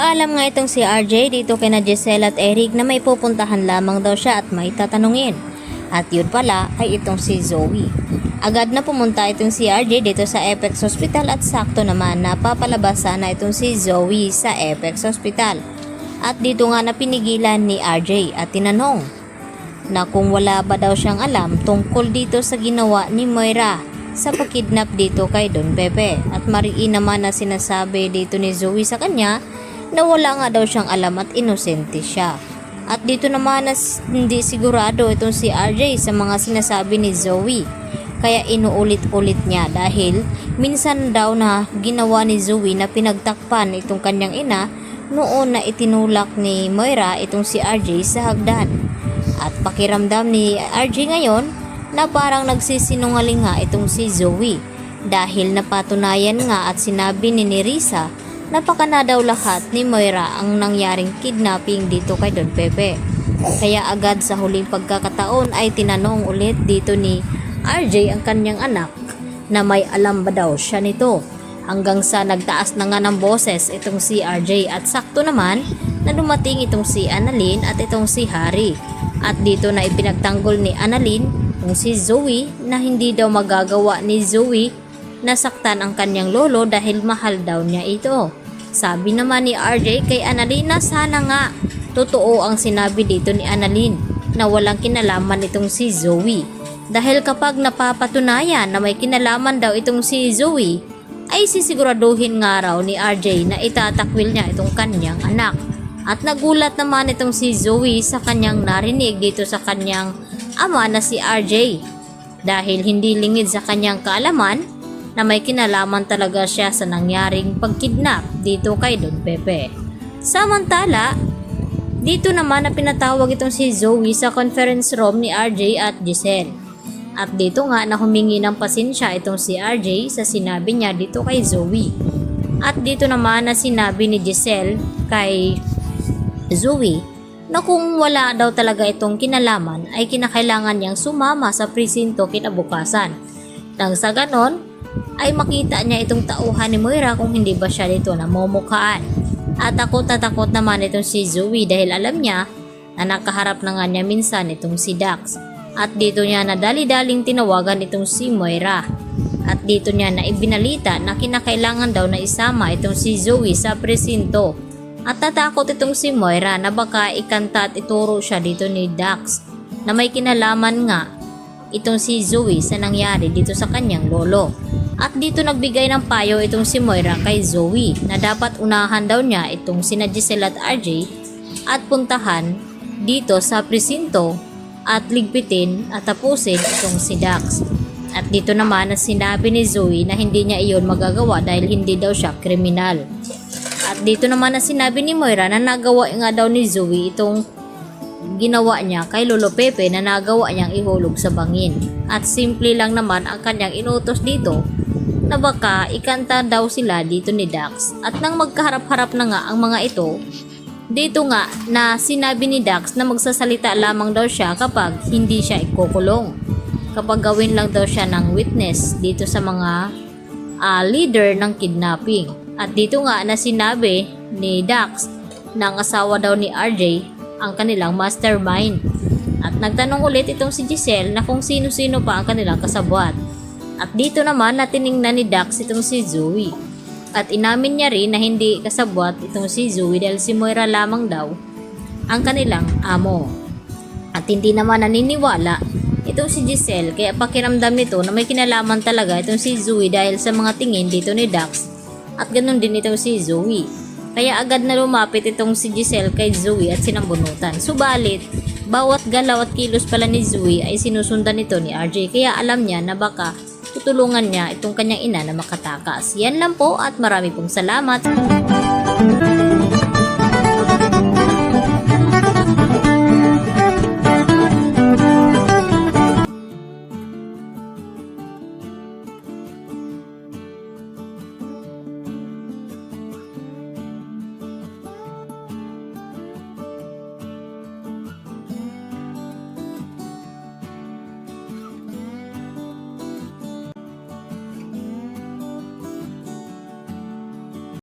Nagpaalam nga itong si RJ dito kina Giselle at Eric na may pupuntahan lamang daw siya at may tatanungin. At yun pala ay itong si Zoe. Agad na pumunta itong si RJ dito sa Apex Hospital at sakto naman napapalabas sana itong si Zoe sa Apex Hospital. At dito nga napinigilan ni RJ at tinanong na kung wala ba daw siyang alam tungkol dito sa ginawa ni Moira sa pagkidnap dito kay Don Pepe. At mariin naman na sinasabi dito ni Zoe sa kanya na wala nga daw siyang alam at inosente siya. At dito naman na hindi sigurado itong si RJ sa mga sinasabi ni Zoe. Kaya inuulit-ulit niya dahil minsan daw na ginawa ni Zoe na pinagtakpan itong kanyang ina noon na itinulak ni Moira itong si RJ sa hagdan. At pakiramdam ni RJ ngayon na parang nagsisinungaling nga itong si Zoe dahil napatunayan nga at sinabi ni Nerissa na baka na daw lahat ni Moira ang nangyaring kidnapping dito kay Don Pepe. Kaya agad sa huling pagkakataon ay tinanong ulit dito ni RJ ang kanyang anak na may alam ba daw siya nito. Hanggang sa nagtaas na nga ng boses itong si RJ at sakto naman na dumating itong si Annalyn at itong si Harry. At dito na ipinagtanggol ni Annalyn kung si Zoe na hindi daw magagawa ni Zoe nasaktan ang kanyang lolo dahil mahal daw niya ito. Sabi naman ni RJ kay Annalyn na sana nga totoo ang sinabi dito ni Annalyn na walang kinalaman itong si Zoe. Dahil kapag napapatunayan na may kinalaman daw itong si Zoe ay sisiguraduhin nga raw ni RJ na itatakwil niya itong kanyang anak. At nagulat naman itong si Zoe sa kanyang narinig dito sa kanyang ama na si RJ dahil hindi lingid sa kanyang kaalaman na may kinalaman talaga siya sa nangyaring pagkidnap dito kay Don Pepe. Samantala, dito naman na pinatawag itong si Zoe sa conference room ni RJ at Giselle. At dito nga na humingi ng pasensya itong si RJ sa sinabi niya dito kay Zoe. At dito naman na sinabi ni Giselle kay Zoe na kung wala daw talaga itong kinalaman ay kinakailangan niyang sumama sa presinto kinabukasan. Nang sa ganon ay makita niya itong tauhan ni Moira kung hindi ba siya dito namumukhaan. At takot na takot naman itong si Zoe dahil alam niya na nakaharap na nga niya minsan itong si Dax. At dito niya na dali-daling tinawagan itong si Moira. At dito niya na ibinalita na kinakailangan daw na isama itong si Zoe sa presinto. At tatakot itong si Moira na baka ikanta at ituro siya dito ni Dax na may kinalaman nga itong si Zoe sa nangyari dito sa kanyang lolo. At dito nagbigay ng payo itong si Moira kay Zoe na dapat unahan daw niya itong sina Giselle at RJ at puntahan dito sa presinto at ligpitin at tapusin itong si Dax. At dito naman na sinabi ni Zoe na hindi niya iyon magagawa dahil hindi daw siya kriminal. At dito naman na sinabi ni Moira na nagawa nga daw ni Zoe itong ginawa niya kay Lolo Pepe na nagawa niyang ihulog sa bangin. At simple lang naman ang kanyang inutos dito na baka ikanta daw sila dito ni Dax. At nang magkaharap-harap na nga ang mga ito, dito nga na sinabi ni Dax na magsasalita lamang daw siya kapag hindi siya ikukulong. Kapag gawin lang daw siya ng witness dito sa mga leader ng kidnapping. At dito nga na sinabi ni Dax na ang asawa daw ni RJ ang kanilang mastermind. At nagtanong ulit itong si Giselle na kung sino-sino pa ang kanilang kasabwat. At dito naman na tiningnan ni Dax itong si Zoe. At inamin niya rin na hindi kasabwat itong si Zoe dahil si Moira lamang daw ang kanilang amo. At hindi naman naniniwala itong si Giselle kaya pakiramdam nito na may kinalaman talaga itong si Zoe dahil sa mga tingin dito ni Dax. At ganun din itong si Zoe. Kaya agad na lumapit itong si Giselle kay Zoe at sinambunutan. Subalit, bawat galaw at kilos pala ni Zoe ay sinusundan nito ni RJ kaya alam niya na baka tutulungan niya itong kanyang ina na makatakas. Yan lang po at marami pong salamat.